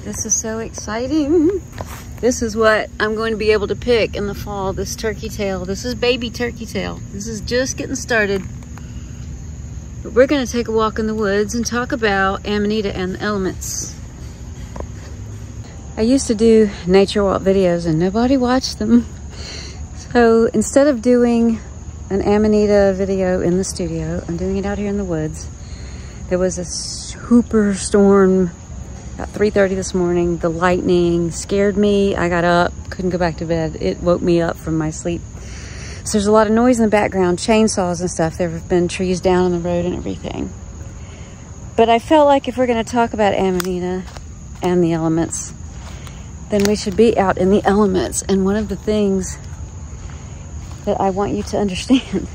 This is so exciting. This is what I'm going to be able to pick in the fall, this turkey tail. This is baby turkey tail. This is just getting started. But we're gonna take a walk in the woods and talk about Amanita and the elements. I used to do nature walk videos and nobody watched them. So instead of doing an Amanita video in the studio, I'm doing it out here in the woods. There was a super storm about 3:30 this morning. The lightning scared me. I got up, couldn't go back to bed. It woke me up from my sleep. So there's a lot of noise in the background, chainsaws and stuff. There have been trees down on the road and everything. But I felt like if we're gonna talk about Amanita and the elements, then we should be out in the elements. And one of the things that I want you to understand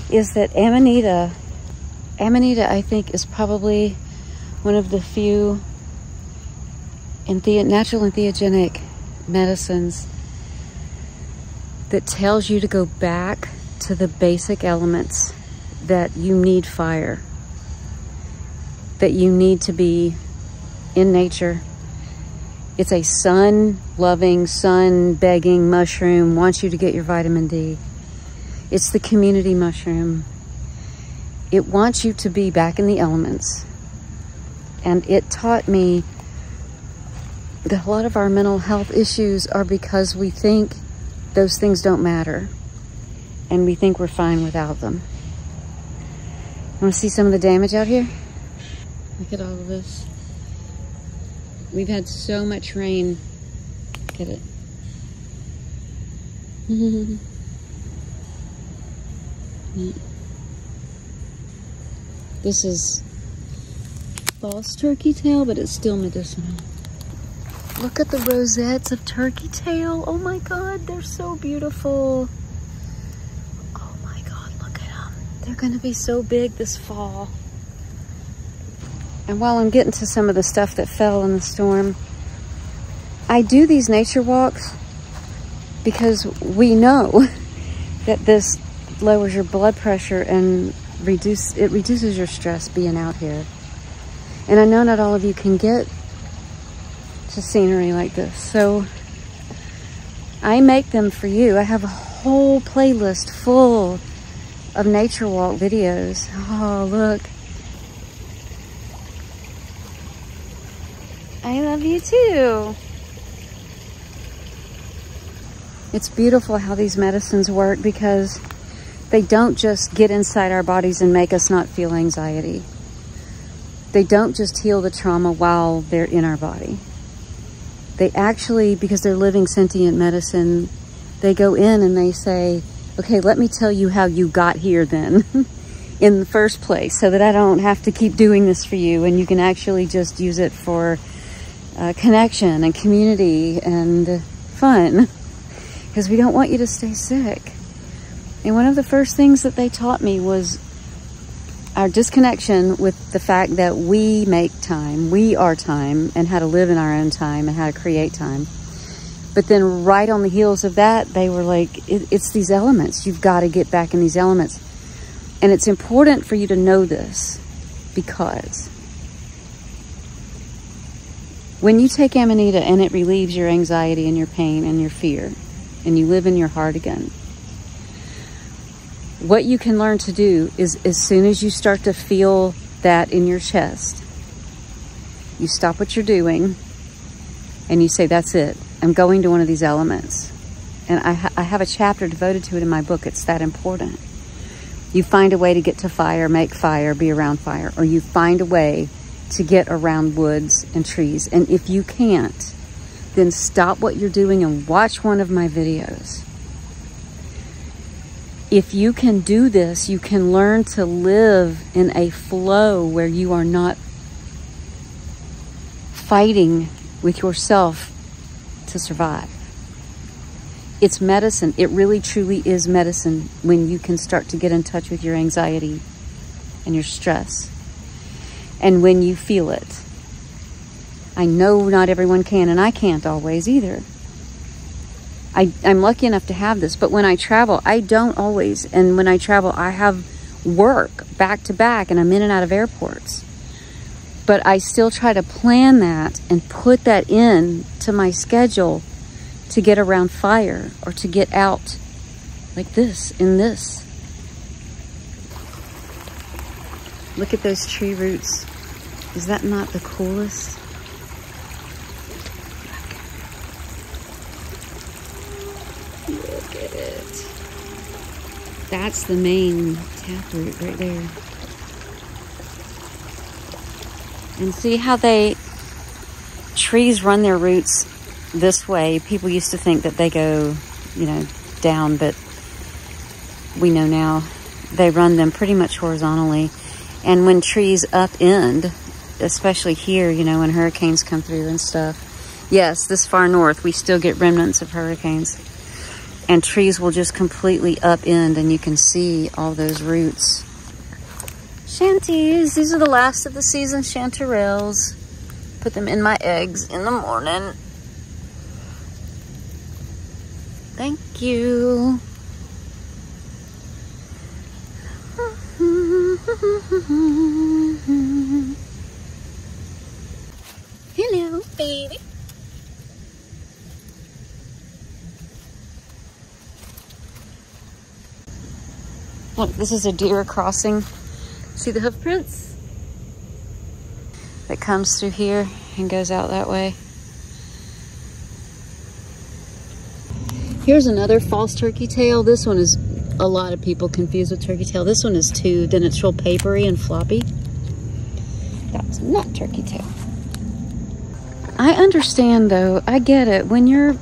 is that Amanita, I think, is probably one of the few natural and theogenic medicines that tells you to go back to the basic elements, that you need fire, that you need to be in nature. It's a sun-loving, sun-begging mushroom, wants you to get your vitamin D. It's the community mushroom. It wants you to be back in the elements. And it taught me that a lot of our mental health issues are because we think those things don't matter. And we think we're fine without them. Want to see some of the damage out here? Look at all of this. We've had so much rain. Look at it. This is false turkey tail, but it's still medicinal. Look at the rosettes of turkey tail. Oh my God, they're so beautiful. Oh my God, look at them. They're gonna be so big this fall. And while I'm getting to some of the stuff that fell in the storm, I do these nature walks because we know that this lowers your blood pressure and it reduces your stress being out here. And I know not all of you can get to scenery like this, so I make them for you. I have a whole playlist full of nature walk videos. Oh, look. I love you too. It's beautiful how these medicines work because they don't just get inside our bodies and make us not feel anxiety. They don't just heal the trauma while they're in our body. They actually, because they're living sentient medicine, they go in and they say, okay, let me tell you how you got here then in the first place, so that I don't have to keep doing this for you, and you can actually just use it for connection and community and fun, because we don't want you to stay sick. And one of the first things that they taught me was our disconnection with the fact that we make time, we are time, and how to live in our own time and how to create time. But then right on the heels of that, they were like, it's these elements. You've got to get back in these elements. And it's important for you to know this, because when you take Amanita and it relieves your anxiety and your pain and your fear, and you live in your heart again, what you can learn to do is, as soon as you start to feel that in your chest, you stop what you're doing and you say, that's it. I'm going to one of these elements. And I have a chapter devoted to it in my book. It's that important. You find a way to get to fire, make fire, be around fire, or you find a way to get around woods and trees. And if you can't, then stop what you're doing and watch one of my videos. If you can do this, you can learn to live in a flow where you are not fighting with yourself to survive. It's medicine. It really truly is medicine when you can start to get in touch with your anxiety and your stress. And when you feel it. I know not everyone can, and I can't always either. I'm lucky enough to have this, but when I travel, I don't always. And when I travel, I have work back to back, and I'm in and out of airports. But I still try to plan that and put that in to my schedule to get around fire or to get out like this, in this. Look at those tree roots. Is that not the coolest? Look at it. That's the main taproot right there. And see how trees run their roots this way. People used to think that they go, you know, down, but we know now they run them pretty much horizontally. And when trees upend, especially here, you know, when hurricanes come through and stuff, yes, this far north, we still get remnants of hurricanes. And trees will just completely upend, and you can see all those roots. Shanties, these are the last of the season chanterelles. Put them in my eggs in the morning. Thank you. Hello, baby. Look, this is a deer crossing. See the hoof prints? That comes through here and goes out that way. Here's another false turkey tail. This one is, a lot of people confuse with turkey tail. This one is tubed and it's real papery and floppy. That's not turkey tail. I understand though, I get it. When you're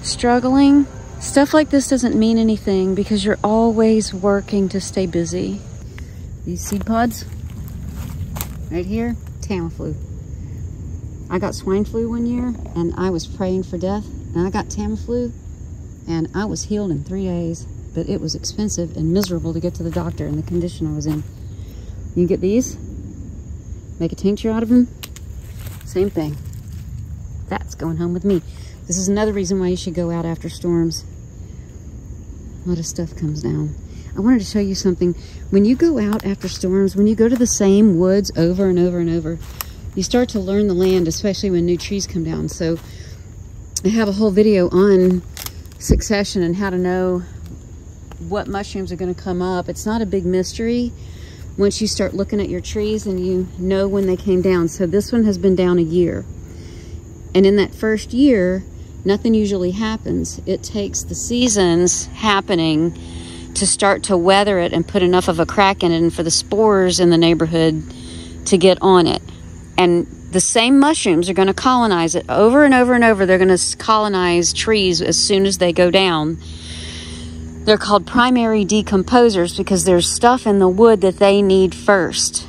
struggling, stuff like this doesn't mean anything because you're always working to stay busy. These seed pods right here, Tamiflu. I got swine flu one year and I was praying for death, and I got Tamiflu and I was healed in 3 days, but it was expensive and miserable to get to the doctor in the condition I was in. You get these, make a tincture out of them, same thing. That's going home with me. This is another reason why you should go out after storms. A lot of stuff comes down. I wanted to show you something. When you go out after storms, when you go to the same woods over and over and over, you start to learn the land, especially when new trees come down. So I have a whole video on succession and how to know what mushrooms are going to come up. It's not a big mystery once you start looking at your trees and you know when they came down. So this one has been down a year. And in that first year, nothing usually happens. It takes the seasons happening to start to weather it and put enough of a crack in it and for the spores in the neighborhood to get on it. And the same mushrooms are going to colonize it over and over and over. They're going to colonize trees as soon as they go down. They're called primary decomposers because there's stuff in the wood that they need first,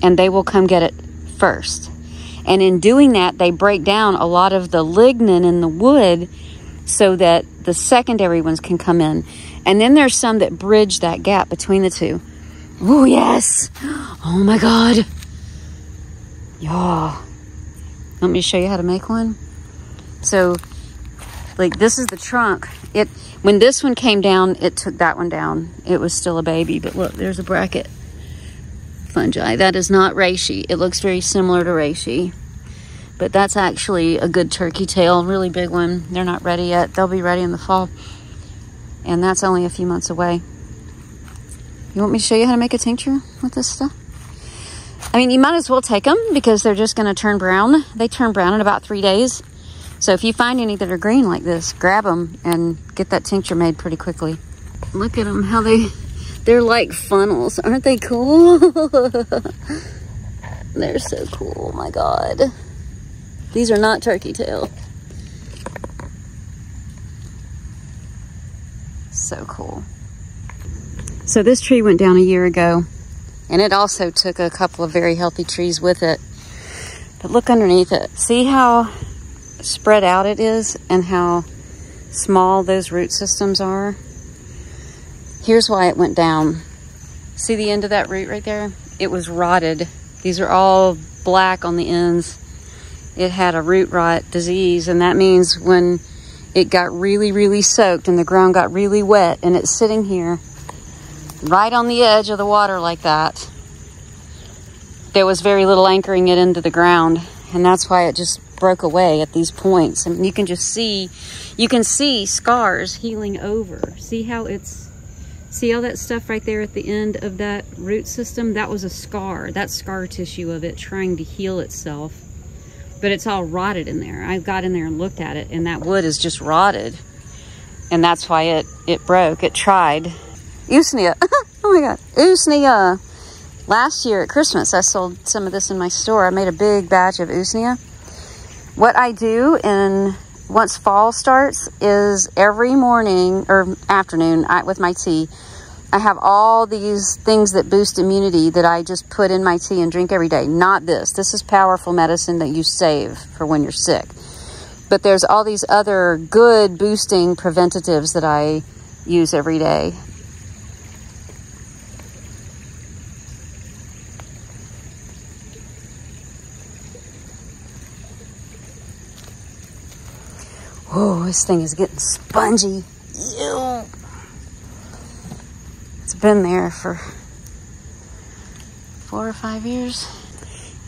and they will come get it first. And in doing that, they break down a lot of the lignin in the wood so that the secondary ones can come in. And then there's some that bridge that gap between the two. Oh, yes. Oh, my God. Yeah. Want me to show you how to make one? So, like, this is the trunk. When this one came down, it took that one down. It was still a baby. But look, there's a bracket. Fungi. That is not reishi. It looks very similar to reishi. But that's actually a good turkey tail. Really big one. They're not ready yet. They'll be ready in the fall. And that's only a few months away. You want me to show you how to make a tincture with this stuff? I mean, you might as well take them because they're just going to turn brown. They turn brown in about 3 days. So if you find any that are green like this, grab them and get that tincture made pretty quickly. Look at them, how they're like funnels. Aren't they cool? They're so cool, my God. These are not turkey tail. So cool. So this tree went down a year ago, and it also took a couple of very healthy trees with it. But look underneath it. See how spread out it is and how small those root systems are? Here's why it went down. See the end of that root right there? It was rotted. These are all black on the ends. It had a root rot disease, and that means when it got really, really soaked and the ground got really wet and it's sitting here right on the edge of the water like that, there was very little anchoring it into the ground. And that's why it just broke away at these points. And you can just see, you can see scars healing over. See how that stuff right there at the end of that root system? That was a scar. That's scar tissue of it trying to heal itself. But it's all rotted in there. I got in there and looked at it, and that wood is just rotted. And that's why it broke. It tried. Usnea. Oh my God. Usnea. Last year at Christmas, I sold some of this in my store. I made a big batch of usnea. What I do once fall starts is every morning or afternoon with my tea, I have all these things that boost immunity that I just put in my tea and drink every day. Not this. This is powerful medicine that you save for when you're sick. But there's all these other good boosting preventatives that I use every day. Oh, this thing is getting spongy. Ew. It's been there for 4 or 5 years.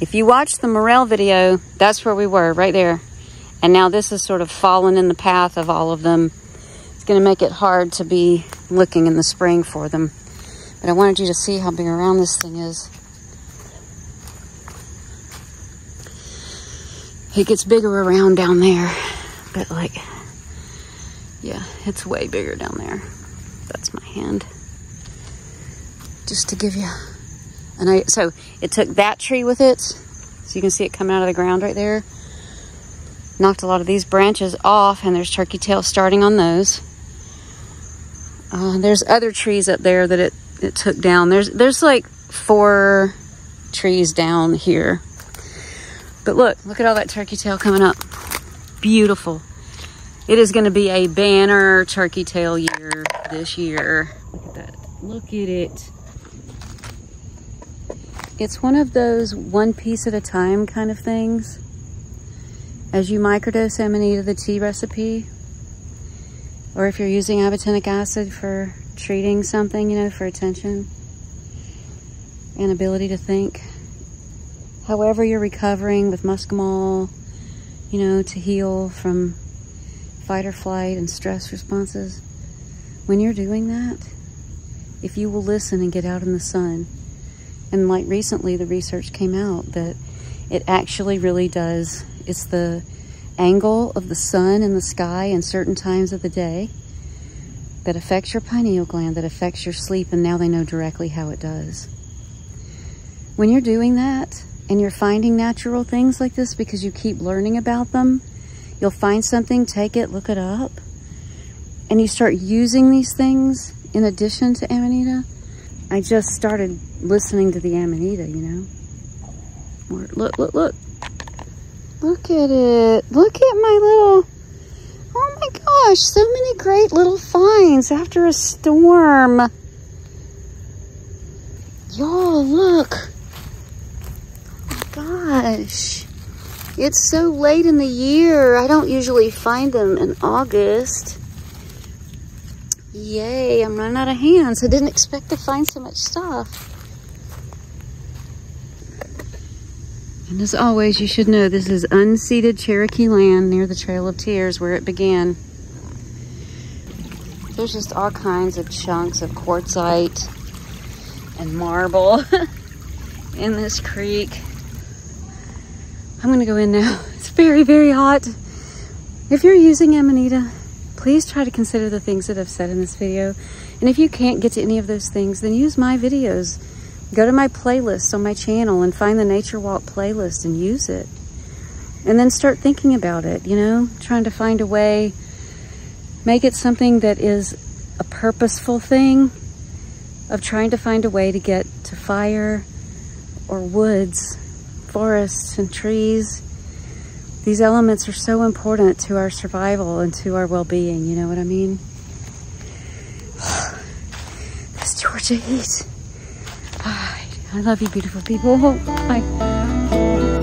If you watch the morel video, that's where we were, right there. And now this is sort of fallen in the path of all of them. It's going to make it hard to be looking in the spring for them. But I wanted you to see how big around this thing is. It gets bigger around down there. But like, yeah, it's way bigger down there. That's my hand. Just to give you so it took that tree with it. So you can see it coming out of the ground right there. Knocked a lot of these branches off, and there's turkey tail starting on those. There's other trees up there that it took down. There's like 4 trees down here. But look at all that turkey tail coming up. Beautiful. It is going to be a banner turkey tail year this year. Look at that. Look at it. It's one of those one piece at a time kind of things. As you microdose Amanita, the tea recipe, or if you're using abitinic acid for treating something, you know, for attention and ability to think. However you're recovering with muscimol, you know, to heal from fight or flight and stress responses. When you're doing that, if you will listen and get out in the sun, and like recently the research came out that it actually really does, it's the angle of the sun in the sky in certain times of the day that affects your pineal gland, that affects your sleep, and now they know directly how it does. When you're doing that, and you're finding natural things like this because you keep learning about them, you'll find something, take it, look it up, and you start using these things in addition to Amanita. I just started listening to the Amanita, you know. Look. Look at it. Look at my little, oh my gosh, so many great little finds after a storm. Y'all, look. Gosh, it's so late in the year. I don't usually find them in August. Yay, I'm running out of hands. I didn't expect to find so much stuff. And as always, you should know this is unceded Cherokee land near the Trail of Tears where it began. There's just all kinds of chunks of quartzite and marble in this creek. I'm gonna go in now. It's very, very hot. If you're using Amanita, please try to consider the things that I've said in this video. And if you can't get to any of those things, then use my videos. Go to my playlist on my channel and find the Nature Walk playlist and use it. And then start thinking about it, you know, trying to find a way, make it something that is a purposeful thing of trying to find a way to get to fire or woods, forests and trees. These elements are so important to our survival and to our well-being, you know what I mean? This Georgia heat. I love you, beautiful people. Bye.